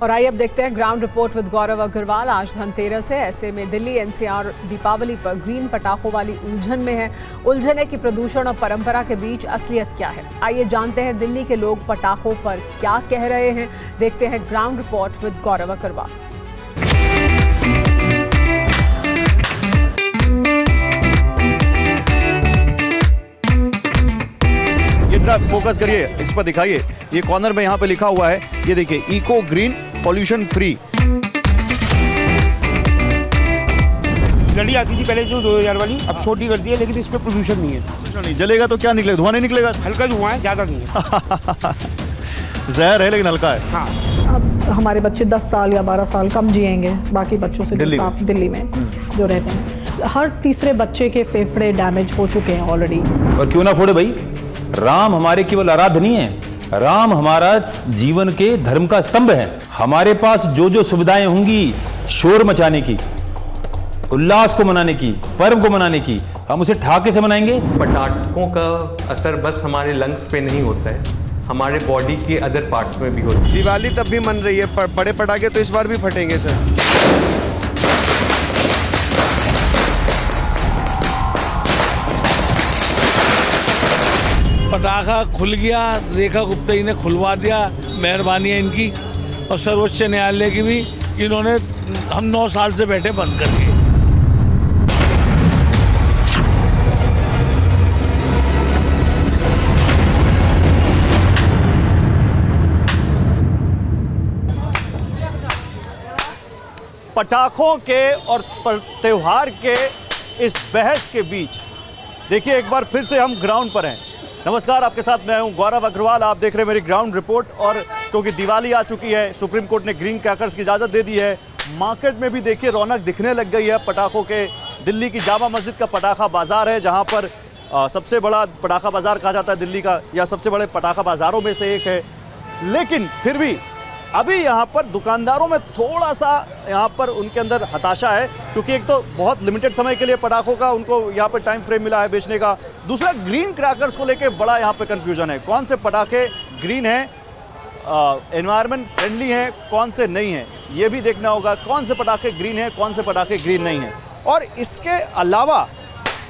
और आइए अब देखते हैं ग्राउंड रिपोर्ट विद गौरव अग्रवाल। आज धनतेरस है, ऐसे में दिल्ली एनसीआर दीपावली पर ग्रीन पटाखों वाली उलझन में है। उलझन है कि प्रदूषण और परंपरा के बीच असलियत क्या है। आइए जानते हैं दिल्ली के लोग पटाखों पर क्या कह रहे हैं। देखते हैं ग्राउंड रिपोर्ट विद गौरव अग्रवाल। जरा फोकस करिए, इस पर दिखाइए। ये कॉर्नर में यहाँ पे लिखा हुआ है, ये देखिए, इको ग्रीन पॉल्यूशन फ्री। लड़ी आती थी पहले जो 2000 वाली, अब छोटी कर दी है, लेकिन इसमें पोल्यूशन नहीं है। नहीं जलेगा तो क्या निकलेगा? धुआं नहीं निकलेगा? हल्का धुआं है, ज़्यादा नहीं है। जहर है लेकिन हल्का है। हाँ, अब हमारे बच्चे 10 साल या 12 साल कम जिएंगे बाकी बच्चों से दिल्ली में जो रहते हैं। हर तीसरे बच्चे के फेफड़े डैमेज हो चुके हैं ऑलरेडी। और क्यों ना फोड़े भाई, राम हमारे केवल आराध्य नहीं है, राम हमारा जीवन के धर्म का स्तंभ है। हमारे पास जो जो सुविधाएं होंगी शोर मचाने की, उल्लास को मनाने की, पर्व को मनाने की, हम उसे ठाके से मनाएंगे। पटाखों का असर बस हमारे लंग्स पे नहीं होता है, हमारे बॉडी के अदर पार्ट्स में भी होता है। दिवाली तब भी मन रही है, बड़े पटाखे तो इस बार भी फटेंगे सर। पटाखा खुल गया, रेखा गुप्ता जी ने खुलवा दिया, मेहरबानी है इनकी, और सर्वोच्च न्यायालय की भी, इन्होंने हम 9 साल से बैठे बंद करके। पटाखों के और त्योहार के इस बहस के बीच देखिए, एक बार फिर से हम ग्राउंड पर हैं। नमस्कार, आपके साथ मैं हूं गौरव अग्रवाल। आप देख रहे हैं मेरी ग्राउंड रिपोर्ट। और क्योंकि दिवाली आ चुकी है, सुप्रीम कोर्ट ने ग्रीन क्रैकर्स की इजाज़त दे दी है। मार्केट में भी देखिए रौनक दिखने लग गई है पटाखों के। दिल्ली की जामा मस्जिद का पटाखा बाज़ार है, जहां पर सबसे बड़ा पटाखा बाज़ार कहा जाता है दिल्ली का, या सबसे बड़े पटाखा बाज़ारों में से एक है। लेकिन फिर भी अभी यहाँ पर दुकानदारों में थोड़ा सा यहाँ पर उनके अंदर हताशा है, क्योंकि एक तो बहुत लिमिटेड समय के लिए पटाखों का उनको यहाँ पर टाइम फ्रेम मिला है बेचने का। दूसरा, ग्रीन क्रैकर्स को लेके बड़ा यहाँ पे कंफ्यूजन है। कौन से पटाखे ग्रीन हैं, एनवायरनमेंट फ्रेंडली हैं, कौन से नहीं हैं, ये भी देखना होगा। कौन से पटाखे ग्रीन हैं, कौन से पटाखे ग्रीन नहीं हैं। और इसके अलावा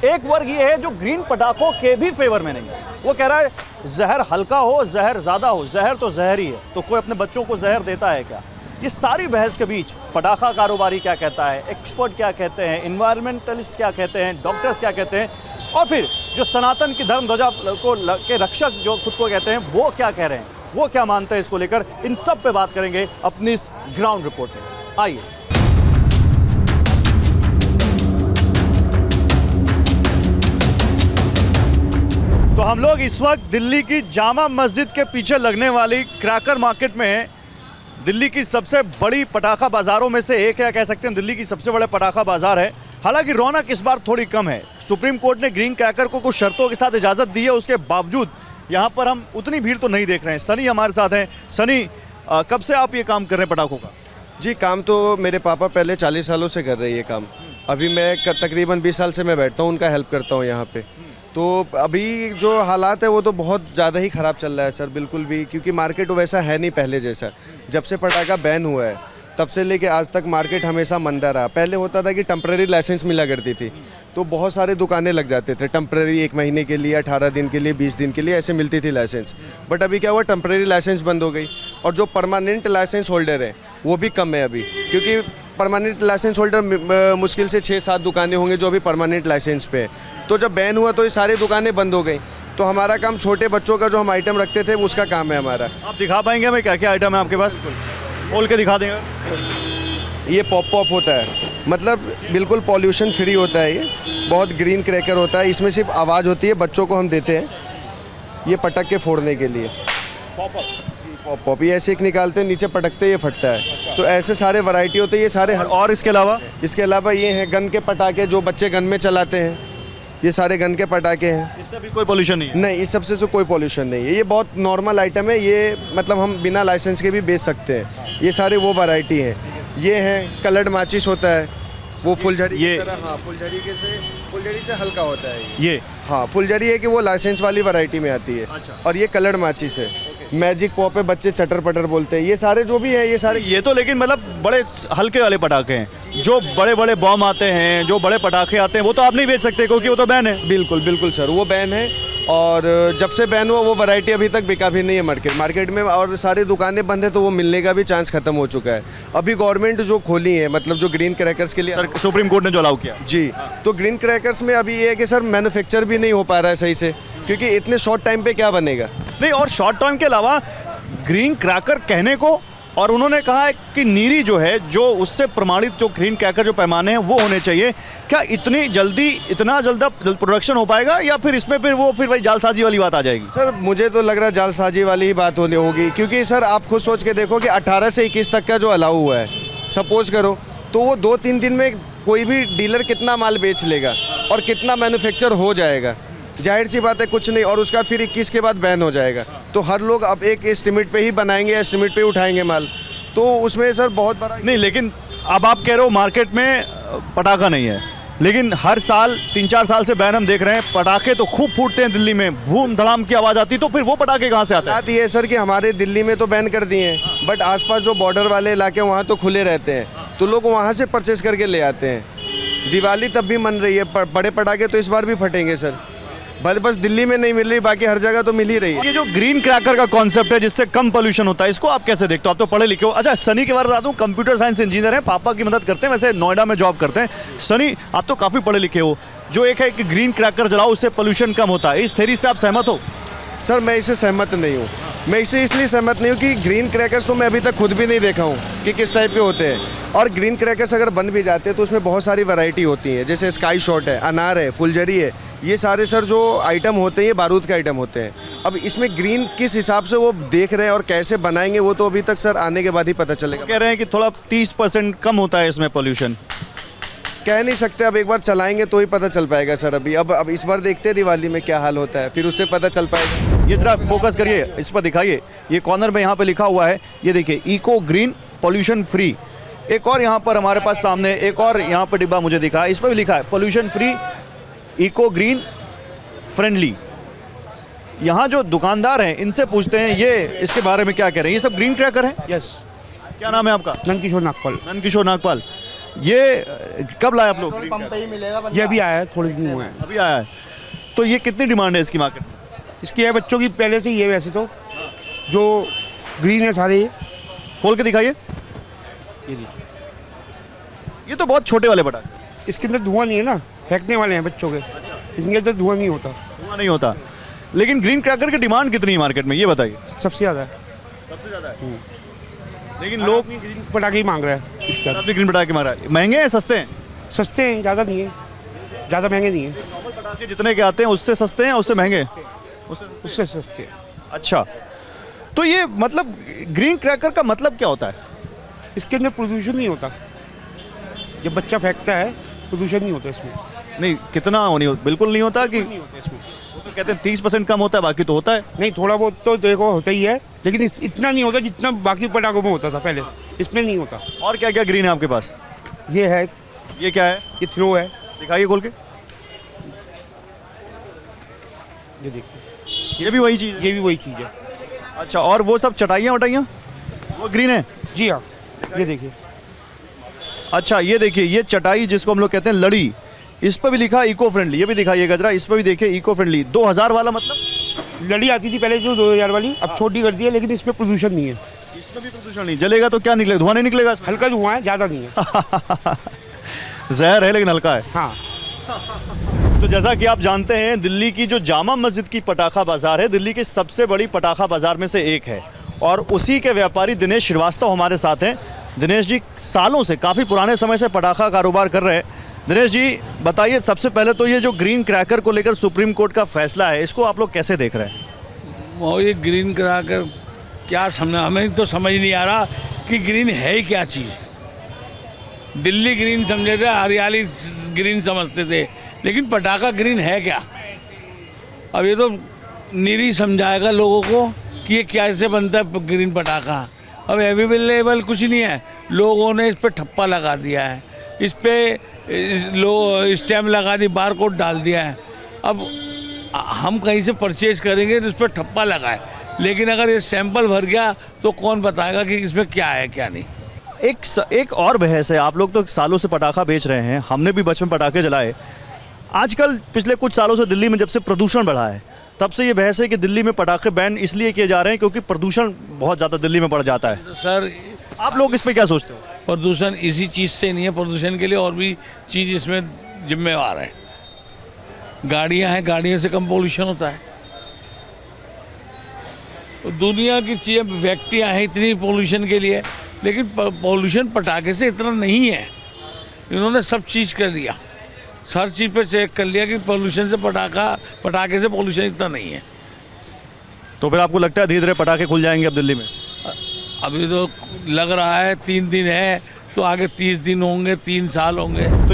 एक वर्ग ये है जो ग्रीन पटाखों के भी फेवर में नहीं है। वो कह रहा है जहर हल्का हो, जहर ज़्यादा हो। जहर तो जहर ही है, तो कोई अपने बच्चों को जहर देता है क्या? ये सारी बहस के बीच पटाखा कारोबारी क्या कहता है, एक्सपर्ट क्या कहते हैं, इन्वायरमेंटलिस्ट क्या कहते हैं, डॉक्टर्स क्या कहते हैं, और फिर जो सनातन की धर्म ध्वजा को के रक्षक जो खुद को कहते हैं, वो क्या कह रहे हैं, वो क्या मानते हैं इसको लेकर, इन सब पे बात करेंगे अपनी इस ग्राउंड रिपोर्ट में। आइए। तो हम लोग इस वक्त दिल्ली की जामा मस्जिद के पीछे लगने वाली क्रैकर मार्केट में हैं। दिल्ली की सबसे बड़ी पटाखा बाज़ारों में से एक है, कह सकते हैं दिल्ली की सबसे बड़ा पटाखा बाज़ार है। हालांकि रौनक इस बार थोड़ी कम है। सुप्रीम कोर्ट ने ग्रीन क्रैकर को कुछ शर्तों के साथ इजाज़त दी है, उसके बावजूद यहाँ पर हम उतनी भीड़ तो नहीं देख रहे हैं। सनी हमारे साथ हैं। सनी, कब से आप ये काम कर रहे हैं पटाखों का? जी, काम तो मेरे पापा पहले 40 सालों से कर रहे हैं ये काम। अभी मैं तकरीबन 20 साल से मैं बैठता हूँ, उनका हेल्प करता हूँ यहाँ पे। तो अभी जो हालात है वो तो बहुत ज़्यादा ही ख़राब चल रहा है सर, बिल्कुल भी, क्योंकि मार्केट वैसा है नहीं पहले जैसा। जब से पटाखा बैन हुआ है तब से लेके आज तक मार्केट हमेशा मंदा रहा। पहले होता था कि टेम्परेरी लाइसेंस मिला करती थी, तो बहुत सारे दुकानें लग जाते थे टेम्परेरी, 1 महीने के लिए, 18 दिन के लिए, 20 दिन के लिए, ऐसे मिलती थी लाइसेंस। बट अभी क्या हुआ, टेम्परेरी लाइसेंस बंद हो गई, और जो परमानेंट लाइसेंस होल्डर है वो भी कम है अभी, क्योंकि परमानेंट लाइसेंस होल्डर मुश्किल से 6-7 दुकानें होंगी जो अभी परमानेंट लाइसेंस पे है। तो जब बैन हुआ तो ये सारी दुकानें बंद हो गई। तो हमारा काम छोटे बच्चों का जो हम आइटम रखते थे उसका काम है हमारा। आप दिखा पाएंगे हमें क्या क्या आइटम है आपके पास? खोल के दिखा देंगे। ये पॉप होता है, मतलब बिल्कुल पॉल्यूशन फ्री होता है। ये बहुत ग्रीन क्रैकर होता है, इसमें सिर्फ आवाज़ होती है, बच्चों को हम देते हैं ये पटक के फोड़ने के लिए। पॉप ये ऐसे एक निकालते हैं, नीचे पटकते ये फटता है। तो ऐसे सारे वैरायटी होते हैं ये सारे। और इसके अलावा ये हैं गन के पटाखे जो बच्चे गन में चलाते हैं, ये सारे गन के पटाखे हैं। इससे भी कोई पॉल्यूशन नहीं है? नहीं, इस सबसे तो कोई पॉल्यूशन नहीं है। ये बहुत नॉर्मल आइटम है, ये मतलब हम बिना लाइसेंस के भी बेच सकते हैं। ये सारे वो वैरायटी हैं। ये हैं कलर्ड माचिस होता है, वो फुलझड़ी की तरह। हाँ, फुलझड़ी से हल्का होता है ये। हाँ, फुलझड़ी है कि वो लाइसेंस वाली वैरायटी में आती है। अच्छा। और ये कलर्ड माचिस है। मैजिक पॉप है, बच्चे चटर पटर बोलते हैं, ये सारे जो भी है ये सारे। ये तो लेकिन मतलब बड़े हल्के वाले पटाखे हैं, जो बड़े बड़े बॉम्ब आते हैं, जो बड़े पटाखे आते हैं, वो तो आप नहीं बेच सकते क्योंकि वो तो बैन है। बिल्कुल बिल्कुल सर, वो बैन है, और जब से बैन हुआ वो वैरायटी अभी तक बिका भी नहीं है मार्केट में, और सारी दुकानें बंद है, तो वो मिलने का भी चांस खत्म हो चुका है। अभी गवर्नमेंट जो खोली है, मतलब जो ग्रीन क्रैकर्स के लिए सर सुप्रीम कोर्ट ने जो अलाउ किया जी, तो ग्रीन क्रैकर्स में अभी ये है कि सर मैन्युफैक्चर भी नहीं हो पा रहा है सही से, क्योंकि इतने शॉर्ट टाइम पे क्या बनेगा। नहीं, और शॉर्ट टर्म के अलावा ग्रीन क्रैकर कहने को, और उन्होंने कहा है कि नीरी जो है, जो उससे प्रमाणित जो ग्रीन क्रैकर जो पैमाने हैं वो होने चाहिए। क्या इतनी जल्दी इतना जल्द प्रोडक्शन हो पाएगा, या फिर इसमें फिर वही जालसाजी वाली बात आ जाएगी? सर मुझे तो लग रहा है जालसाजी वाली ही बात होनी होगी, क्योंकि सर आप खुद सोच के देखो कि 18 से 21 तक का जो अलाउ हुआ है, सपोज करो तो वो 2-3 दिन में कोई भी डीलर कितना माल बेच लेगा और कितना मैन्युफैक्चर हो जाएगा, जाहिर सी बात है कुछ नहीं, और उसका फिर 21 के बाद बैन हो जाएगा, तो हर लोग अब एक एस्टिमेट पे ही बनाएंगे, एस्टिमेट पे ही उठाएंगे माल, तो उसमें सर बहुत बड़ा नहीं। लेकिन अब आप कह रहे हो मार्केट में पटाखा नहीं है, लेकिन हर साल 3-4 साल से बैन हम देख रहे हैं, पटाखे तो खूब फूटते हैं दिल्ली में, धूम धड़ाम की आवाज़ आती है, तो फिर वो पटाखे कहाँ से आते हैं? बात ये है सर कि हमारे दिल्ली में तो बैन कर दिए हैं, बट आसपास जो बॉर्डर वाले इलाके वहाँ तो खुले रहते हैं, तो लोग वहाँ से परचेस करके ले आते हैं। दिवाली तब भी मन रही है, बड़े पटाखे तो इस बार भी फटेंगे सर, बस दिल्ली में नहीं मिल रही, बाकी हर जगह तो मिल ही रही है। ये जो ग्रीन क्रैकर का कॉन्सेप्ट है जिससे कम पोल्यूशन होता है, इसको आप कैसे देखते हो? आप तो पढ़े लिखे हो। अच्छा, सनी के बारे में बता दूं, कंप्यूटर साइंस इंजीनियर हैं, पापा की मदद करते हैं, वैसे नोएडा में जॉब करते हैं। सनी, आप तो काफ़ी पढ़े लिखे हो, जो एक है कि ग्रीन क्रैकर जलाओ उससे पोल्यूशन कम होता है, इस थ्योरी से आप सहमत हो? सर मैं इससे सहमत नहीं हूँ। मैं इससे इसलिए सहमत नहीं हूँ कि ग्रीन क्रैकर्स तो मैं अभी तक खुद भी नहीं देखा हूँ कि किस टाइप के होते हैं, और ग्रीन क्रैकर्स अगर बन भी जाते हैं तो उसमें बहुत सारी वैरायटी होती है, जैसे स्काई शॉट है, अनार है, फुलझड़ी है, ये सारे सर जो आइटम होते हैं ये बारूद के आइटम होते हैं। अब इसमें ग्रीन किस हिसाब से वो देख रहे हैं और कैसे बनाएंगे वो तो अभी तक सर आने के बाद ही पता चलेगा। कह रहे हैं कि थोड़ा 30% कम होता है इसमें पोल्यूशन। कह नहीं सकते, अब एक बार चलाएंगे तो ही पता चल पाएगा सर। अभी अब इस बार देखते हैं दिवाली में क्या हाल होता है, फिर उससे पता चल पाएगा। ये जरा फोकस करिए, इस पर दिखाइए, ये कॉर्नर में यहाँ पे लिखा हुआ है, ये देखिए, इको ग्रीन पोल्यूशन फ्री। एक और यहाँ पर हमारे पास सामने एक और यहाँ पर डिब्बा मुझे दिखा है, इस पर भी लिखा है pollution free, eco green friendly. यहाँ जो दुकानदार हैं इनसे पूछते हैं ये इसके बारे में क्या कह रहे हैं। ये सब ग्रीन क्रैकर हैं? यस। क्या नाम है आपका? नंदकिशोर नागपाल। नंदकिशोर नागपाल। ये कब लाए आप लोग? ये अभी आया है, थोड़े दिन हुए हैं। अभी आया है। तो ये कितनी डिमांड है इसकी मार्केट में? इसकी है बच्चों की पहले से ही है, वैसे तो जो ग्रीन है सारे। ये खोल के दिखाइए। ये तो बहुत छोटे वाले पटाखे, इसके अंदर धुआं नहीं है ना, फेंकने वाले हैं बच्चों के, इसके अंदर धुआं नहीं होता। धुआं नहीं होता। लेकिन ग्रीन क्रैकर की डिमांड कितनी है मार्केट में, ये बताइए। सबसे ज़्यादा है। सबसे ज़्यादा है। लेकिन लोग ग्रीन पटाखे ही मांग रहे हैं इस टाइम। ग्रीन पटाखे मारा है। महंगे हैं सस्ते हैं? सस्ते हैं, ज़्यादा नहीं है, ज़्यादा महंगे नहीं है। नॉर्मल पटाखे जितने के आते हैं उससे सस्ते हैं, उससे महंगे? उससे सस्ते। अच्छा, तो ये मतलब ग्रीन क्रैकर का मतलब क्या होता है? इसके अंदर प्रदूषण नहीं होता, जब बच्चा फेंकता है प्रदूषण नहीं होता इसमें। नहीं, कितना होनी हो? बिल्कुल नहीं होता कि नहीं होता इसमें। वो तो कहते हैं 30% कम होता है, बाकी तो होता है। नहीं, थोड़ा बहुत तो देखो होता ही है, लेकिन इतना नहीं होता जितना बाकी पटाखों में होता था पहले, इसमें नहीं होता। और क्या क्या ग्रीन है आपके पास? ये है, ये क्या है? ये थ्रो है, दिखाइए खोल के। ये देखिए, ये भी वही चीज़ है? ये भी वही चीज़ है। अच्छा, और वो सब चटाइयाँ वटाइयाँ वो ग्रीन है? जी हाँ, ये देखिए। अच्छा, ये देखिए, ये चटाई जिसको हम लोग कहते हैं लड़ी, इस पर भी लिखा इको फ्रेंडली। ये भी दिखाइएगा जरा, इस पर भी देखिए इको फ्रेंडली। 2000 वाला मतलब? लड़ी आती थी पहले जो 2000 वाली, अब छोटी कर दी है, लेकिन इसमें प्रदूषण नहीं है। इसमें भी प्रदूषण नहीं? जलेगा तो क्या निकलेगा? धुआं नहीं निकलेगा इसमें? हल्का धुआं है, ज़्यादा नहीं है। जहर है लेकिन हल्का है। हाँ। तो जैसा कि आप जानते हैं, दिल्ली की जो जामा मस्जिद की पटाखा बाजार है, दिल्ली की सबसे बड़ी पटाखा बाजार में से एक है, और उसी के व्यापारी दिनेश श्रीवास्तव हमारे साथ हैं। दिनेश जी सालों से, काफ़ी पुराने समय से पटाखा कारोबार कर रहे हैं। दिनेश जी बताइए, सबसे पहले तो ये जो ग्रीन क्रैकर को लेकर सुप्रीम कोर्ट का फैसला है, इसको आप लोग कैसे देख रहे हैं? वो ये ग्रीन क्रैकर क्या समझना, हमें तो समझ नहीं आ रहा कि ग्रीन है ही क्या चीज़। दिल्ली ग्रीन समझे थे, हरियाली ग्रीन समझते थे, लेकिन पटाखा ग्रीन है क्या? अब ये तो निरी समझाएगा लोगों को कि ये कैसे बनता है ग्रीन पटाखा। अब अवेलेबल कुछ नहीं है, लोगों ने इस पर ठप्पा लगा दिया है, इस पर स्टैम्प लगा दी, बारकोड डाल दिया है। अब हम कहीं से परचेज करेंगे तो इस पर ठप्पा लगा है, लेकिन अगर ये सैंपल भर गया तो कौन बताएगा कि इसमें क्या है क्या नहीं। एक और बहस है, आप लोग तो सालों से पटाखा बेच रहे हैं, हमने भी बचपन पटाखे जलाए। आजकल पिछले कुछ सालों से दिल्ली में जब से प्रदूषण बढ़ा है तब से ये बहस है कि दिल्ली में पटाखे बैन इसलिए किए जा रहे हैं क्योंकि प्रदूषण बहुत ज़्यादा दिल्ली में बढ़ जाता है। तो सर आप लोग इस पे क्या सोचते हो? प्रदूषण इसी चीज़ से नहीं है, प्रदूषण के लिए और भी चीज़ इसमें जिम्मेवार है। गाड़ियां हैं, गाड़ियों से कम पोल्यूशन होता है। दुनिया की चीज़ें व्यक्तियाँ हैं इतनी पोल्यूशन के लिए, लेकिन पोल्यूशन पटाखे से इतना नहीं है। इन्होंने सब चीज़ कर लिया, हर चीज़ पे चेक कर लिया कि पोल्यूशन से पटाखे से पोल्यूशन इतना नहीं है। तो फिर आपको लगता है धीरे धीरे पटाखे खुल जाएंगे अब दिल्ली में? अभी तो लग रहा है 3 दिन है, तो आगे 30 दिन होंगे, 3 साल होंगे। तो